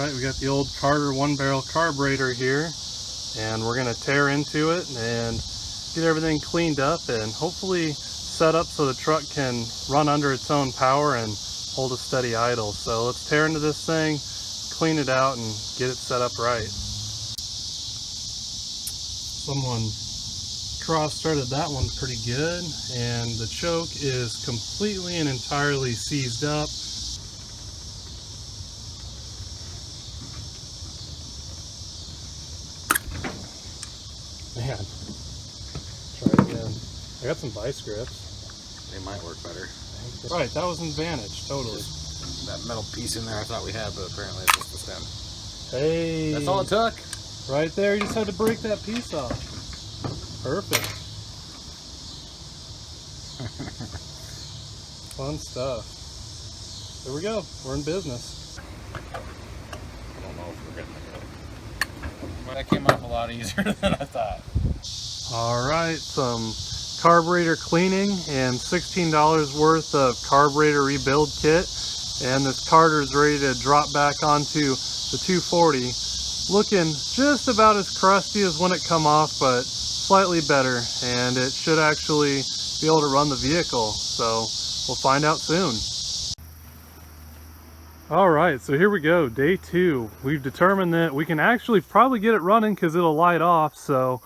Alright, we got the old Carter 1-barrel carburetor here, and we're going to tear into it and get everything cleaned up and hopefully set up so the truck can run under its own power and hold a steady idle. So let's tear into this thing, clean it out, and get it set up right. Someone cross-threaded that one pretty good, and the choke is completely and entirely seized up. Man, try again. I got some vice grips. They might work better. Right, that was advantage, totally. Just that metal piece in there I thought we had, but apparently it's just the stem. Hey! That's all it took. Right there, you just had to break that piece off. Perfect. Fun stuff. There we go, we're in business. I don't know if we're getting it. That came off a lot easier than I thought. Alright, some carburetor cleaning and $16 worth of carburetor rebuild kit, and this Carter is ready to drop back onto the 240. Looking just about as crusty as when it come off, but slightly better, and it should actually be able to run the vehicle, so we'll find out soon. Alright, so here we go, day 2. We've determined that we can actually probably get it running because it'll light off, so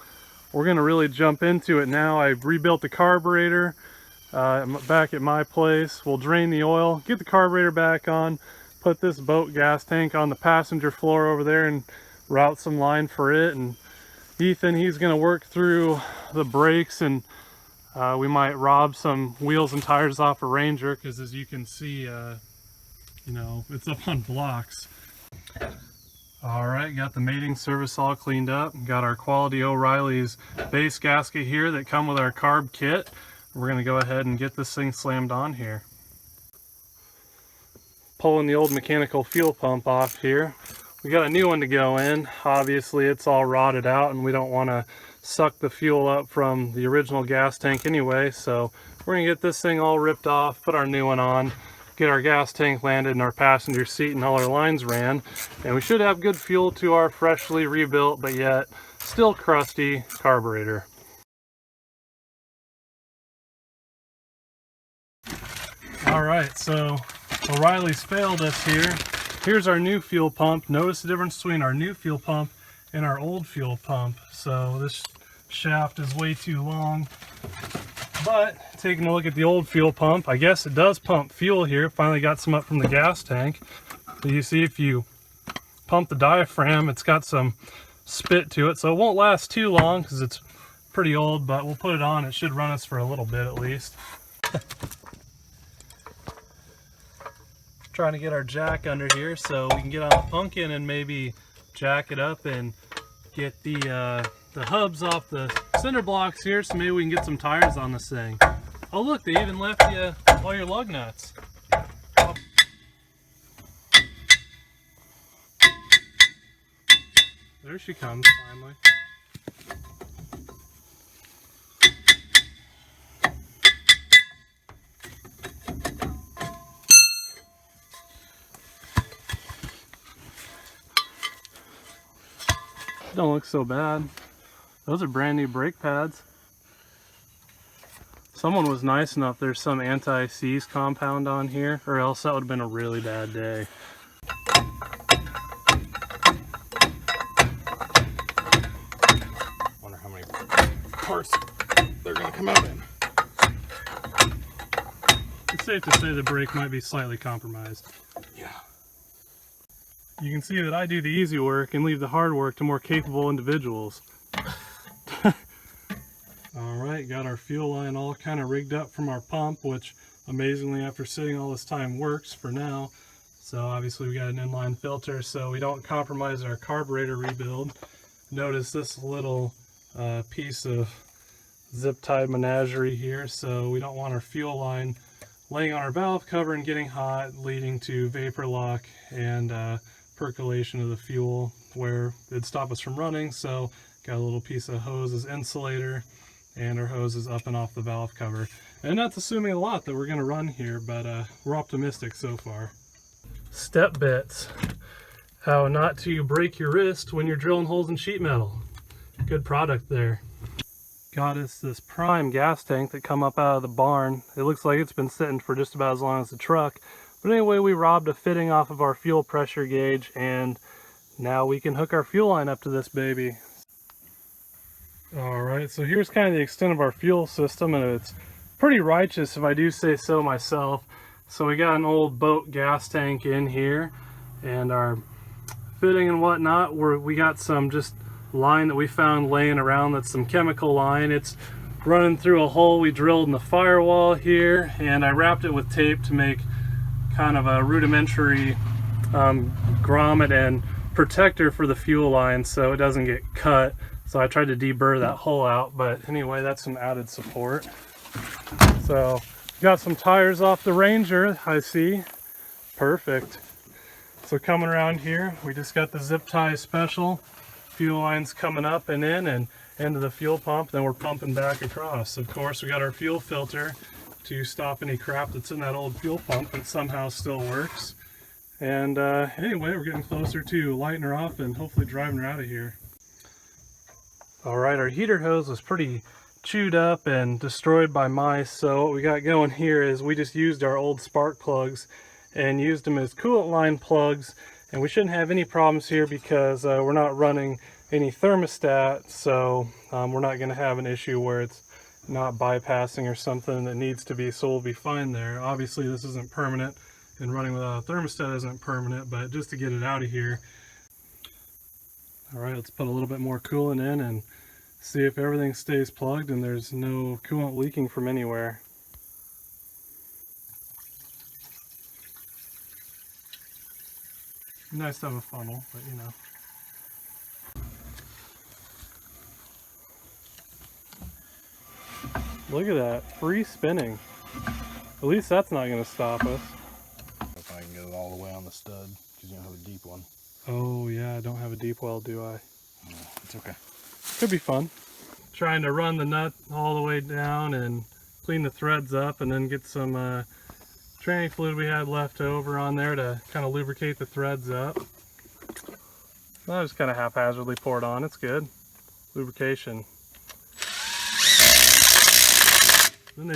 we're going to really jump into it now. I've rebuilt the carburetor back at my place. We'll drain the oil, get the carburetor back on, put this boat gas tank on the passenger floor over there and route some line for it. And Ethan, he's going to work through the brakes, and we might rob some wheels and tires off a Ranger because, as you can see, you know, it's up on blocks. Alright, got the mating service all cleaned up. Got our Quality O'Reilly's base gasket here that come with our carb kit. We're going to go ahead and get this thing slammed on here. Pulling the old mechanical fuel pump off here. We got a new one to go in. Obviously it's all rotted out and we don't want to suck the fuel up from the original gas tank anyway, so we're going to get this thing all ripped off, put our new one on, get our gas tank landed in our passenger seat and all our lines ran, and we should have good fuel to our freshly rebuilt but yet still crusty carburetor. Alright, so O'Reilly's failed us here. Here's our new fuel pump. Notice the difference between our new fuel pump and our old fuel pump. So this shaft is way too long. But taking a look at the old fuel pump, I guess it does pump fuel here. Finally got some up from the gas tank. So you see if you pump the diaphragm, it's got some spit to it. So it won't last too long because it's pretty old, but we'll put it on. It should run us for a little bit at least. Trying to get our jack under here so we can get on the pumpkin and maybe jack it up and get the hubs off the cinder blocks here, so maybe we can get some tires on this thing. Oh look, they even left you all your lug nuts. There she comes finally. Don't look so bad. Those are brand new brake pads. Someone was nice enough, there's some anti-seize compound on here, or else that would have been a really bad day. Wonder how many parts they're going to come out in. It's safe to say the brake might be slightly compromised. Yeah. You can see that I do the easy work and leave the hard work to more capable individuals. Alright, got our fuel line all kind of rigged up from our pump, which amazingly after sitting all this time works for now. So obviously we got an inline filter so we don't compromise our carburetor rebuild. Notice this little piece of zip tie menagerie here, so we don't want our fuel line laying on our valve cover and getting hot, leading to vapor lock and percolation of the fuel where it'd stop us from running. So got a little piece of hose as insulator, and our hose is up and off the valve cover. And that's assuming a lot that we're going to run here, but we're optimistic so far. Step bits. How not to break your wrist when you're drilling holes in sheet metal. Good product there. Got us this prime gas tank that come up out of the barn. It looks like it's been sitting for just about as long as the truck. But anyway, we robbed a fitting off of our fuel pressure gauge, and now we can hook our fuel line up to this baby. Alright, so here's kind of the extent of our fuel system, and it's pretty righteous if I do say so myself. So we got an old boat gas tank in here, and our fitting and whatnot, we got some just line that we found laying around. That's some chemical line. It's running through a hole we drilled in the firewall here, and I wrapped it with tape to make kind of a rudimentary grommet and protector for the fuel line so it doesn't get cut. So I tried to deburr that hole out, but anyway, that's some added support. So got some tires off the Ranger, I see. Perfect. So coming around here, we just got the zip tie special. Fuel lines coming up and in and into the fuel pump, then we're pumping back across. Of course, we got our fuel filter to stop any crap that's in that old fuel pump that somehow still works. And anyway, we're getting closer to lighting her off and hopefully driving her out of here. Alright, our heater hose was pretty chewed up and destroyed by mice, so what we got going here is we just used our old spark plugs and used them as coolant line plugs. And we shouldn't have any problems here because we're not running any thermostat, so we're not going to have an issue where it's not bypassing or something that needs to be, so we'll be fine there. Obviously this isn't permanent, and running without a thermostat isn't permanent, but just to get it out of here. Alright, let's put a little bit more coolant in and see if everything stays plugged and there's no coolant leaking from anywhere. Nice to have a funnel, but you know. Look at that, free spinning. At least that's not going to stop us. If I can get it all the way on the stud, because you don't have a deep one. Oh yeah, I don't have a deep well, do I? No, it's okay. Could be fun. Trying to run the nut all the way down and clean the threads up, and then get some tranny fluid we had left over on there to kind of lubricate the threads up. I just kind of haphazardly poured on. It's good. Lubrication. Then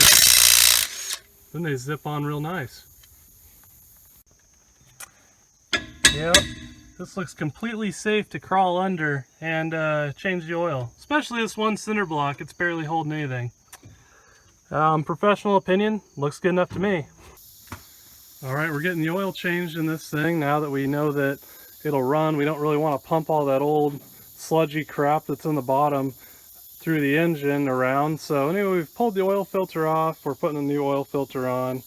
they zip on real nice. Yep, this looks completely safe to crawl under and change the oil. Especially this one cinder block, it's barely holding anything. Professional opinion, looks good enough to me. Alright, we're getting the oil changed in this thing now that we know that it'll run. We don't really want to pump all that old sludgy crap that's in the bottom through the engine around. So anyway, we've pulled the oil filter off, we're putting a new oil filter on,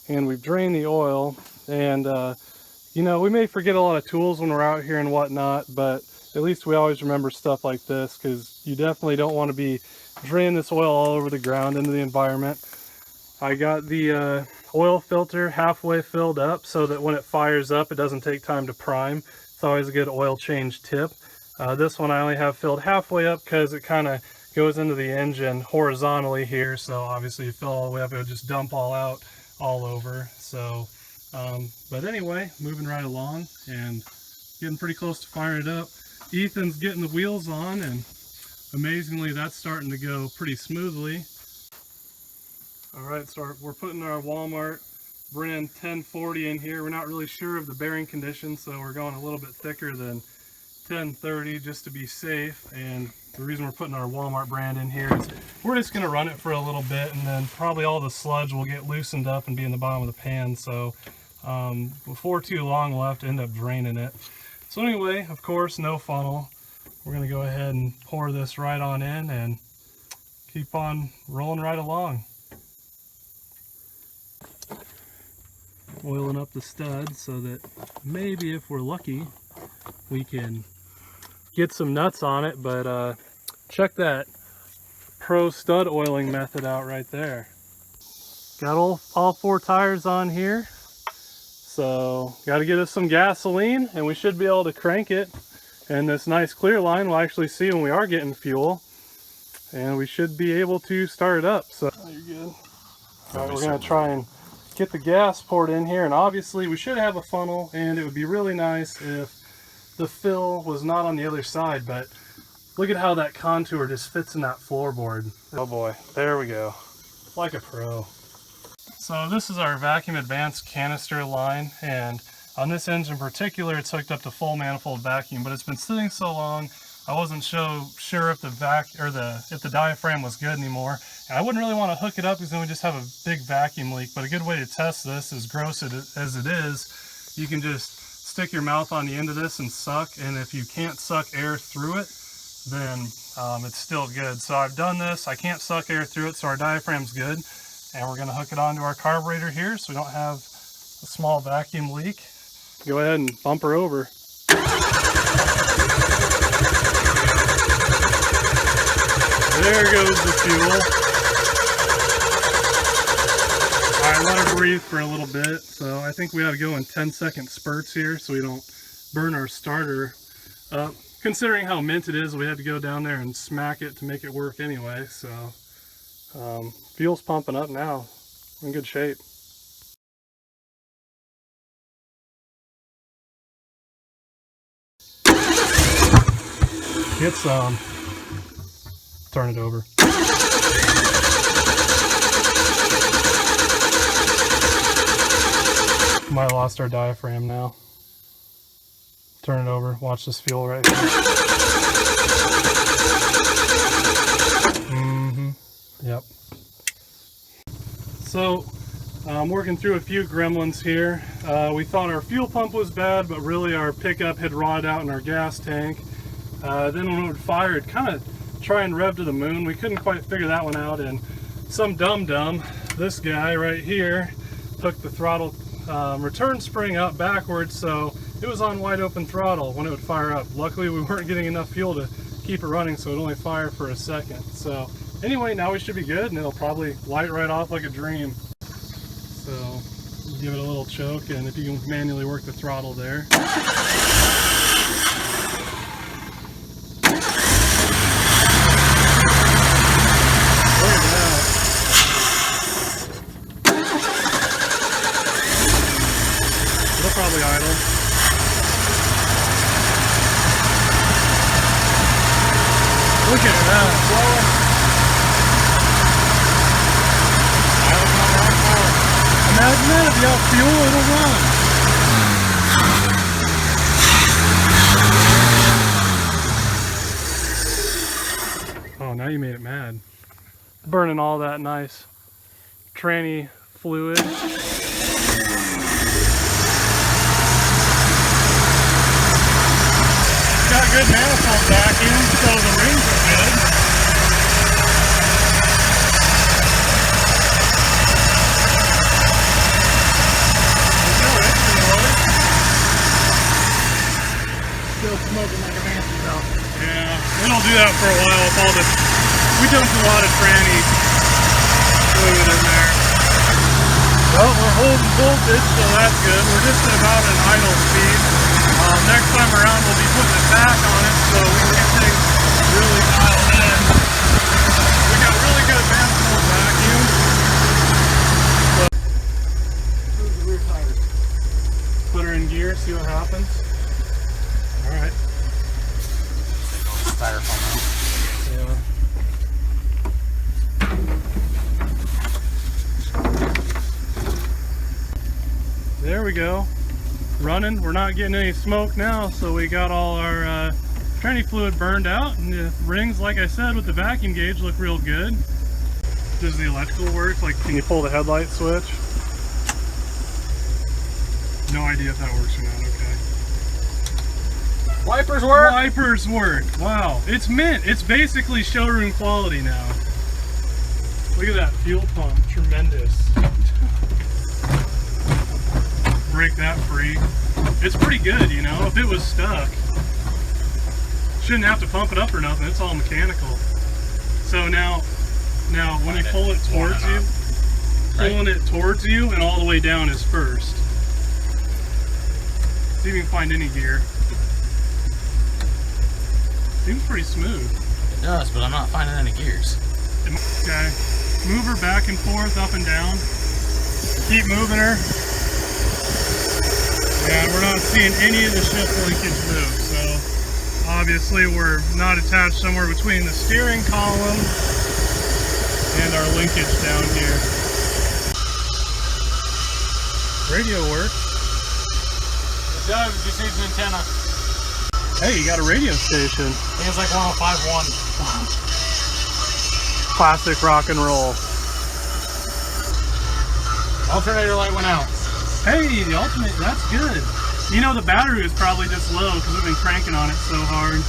and we've drained the oil. And you know, we may forget a lot of tools when we're out here and whatnot, but at least we always remember stuff like this, because you definitely don't want to be draining this oil all over the ground into the environment. I got the oil filter halfway filled up so that when it fires up it doesn't take time to prime. It's always a good oil change tip. This one I only have filled halfway up because it kind of goes into the engine horizontally here, so obviously you fill all the way up, it would just dump all out all over. So but anyway, moving right along and getting pretty close to firing it up. Ethan's getting the wheels on, and amazingly that's starting to go pretty smoothly. Alright, so we're putting our Walmart brand 1040 in here. We're not really sure of the bearing condition, so we're going a little bit thicker than 1030 just to be safe. And the reason we're putting our Walmart brand in here is we're just going to run it for a little bit, and then probably all the sludge will get loosened up and be in the bottom of the pan. So before too long we'll have to end up draining it. So anyway, of course, no funnel. We're going to go ahead and pour this right on in and keep on rolling right along. Oiling up the stud so that maybe if we're lucky we can get some nuts on it, but check that pro stud oiling method out right there. Got all four tires on here, so got to get us some gasoline and we should be able to crank it, and this nice clear line we'll actually see when we are getting fuel, and we should be able to start it up. So you're good. All right, we're going to try and get the gas poured in here, and obviously we should have a funnel, and it would be really nice if the fill was not on the other side, but look at how that contour just fits in that floorboard. Oh boy, there we go. Like a pro. So this is our vacuum advanced canister line, and on this engine in particular, it's hooked up to full manifold vacuum, but it's been sitting so long, I wasn't sure if the diaphragm was good anymore. And I wouldn't really want to hook it up because then we just have a big vacuum leak. But a good way to test this, as gross as it is, you can just stick your mouth on the end of this and suck. And if you can't suck air through it, then it's still good. So I've done this. I can't suck air through it, so our diaphragm's good. And we're going to hook it onto our carburetor here so we don't have a small vacuum leak. Go ahead and bump her over. There goes the fuel. Alright, let her breathe for a little bit. So I think we ought to go in 10-second spurts here so we don't burn our starter up. Considering how mint it is, we had to go down there and smack it to make it work anyway. So fuel's pumping up now. We're in good shape. Get some. Turn it over. Might have lost our diaphragm now. Turn it over. Watch this fuel right here. Yep. So, I'm working through a few gremlins here. We thought our fuel pump was bad, but really our pickup had rotted out in our gas tank. Then when it would fire, it'd kind of try and rev to the moon. We couldn't quite figure that one out, and some dum-dum, this guy right here, took the throttle return spring up backwards, so it was on wide open throttle when it would fire up. Luckily we weren't getting enough fuel to keep it running, so it only fired for a second. So anyway, now we should be good, and it'll probably light right off like a dream. So give it a little choke, and if you can manually work the throttle there. Probably idle. Look at that. Imagine that, if you have fuel, it'll run. Oh, now you made it mad. Burning all that nice tranny fluid. Got good manifold vacuum, so the rings are good. Still smoking like a fancy though. Yeah, it'll do that for a while with all this. We dumped a lot of tranny fluid in there. Well, we're holding voltage, so that's good. We're just at about an idle speed. Next time around we'll be putting it back on it so we can get things really dialed in. We got really good manifold vacuum. Move the rear tires. Put her in gear, see what happens. Alright. Yeah. There we go. Running. We're not getting any smoke now, so we got all our tranny fluid burned out, and the rings, like I said, with the vacuum gauge look real good. Does the electrical work? Like, can you pull the headlight switch? No idea if that works or not. Okay. Wipers work? Wipers work. Wow. It's mint. It's basically showroom quality now. Look at that fuel pump. Tremendous. Break that free. It's pretty good, you know. If it was stuck, shouldn't have to pump it up or nothing. It's all mechanical. So now when you pull it towards you, pulling it towards you and all the way down is first. See if you can find any gear. Seems pretty smooth. It does, but I'm not finding any gears. Okay. Move her back and forth, up and down. Keep moving her. Yeah, we're not seeing any of the shift linkage move, so Obviously, we're not attached somewhere between the steering column and our linkage down here. Radio works. It does, it just needs an antenna. Hey, you got a radio station. I think it's like 105.1. Classic rock and roll. Alternator light went out. Hey, the ultimate, that's good. You know, the battery was probably just low because we've been cranking on it so hard.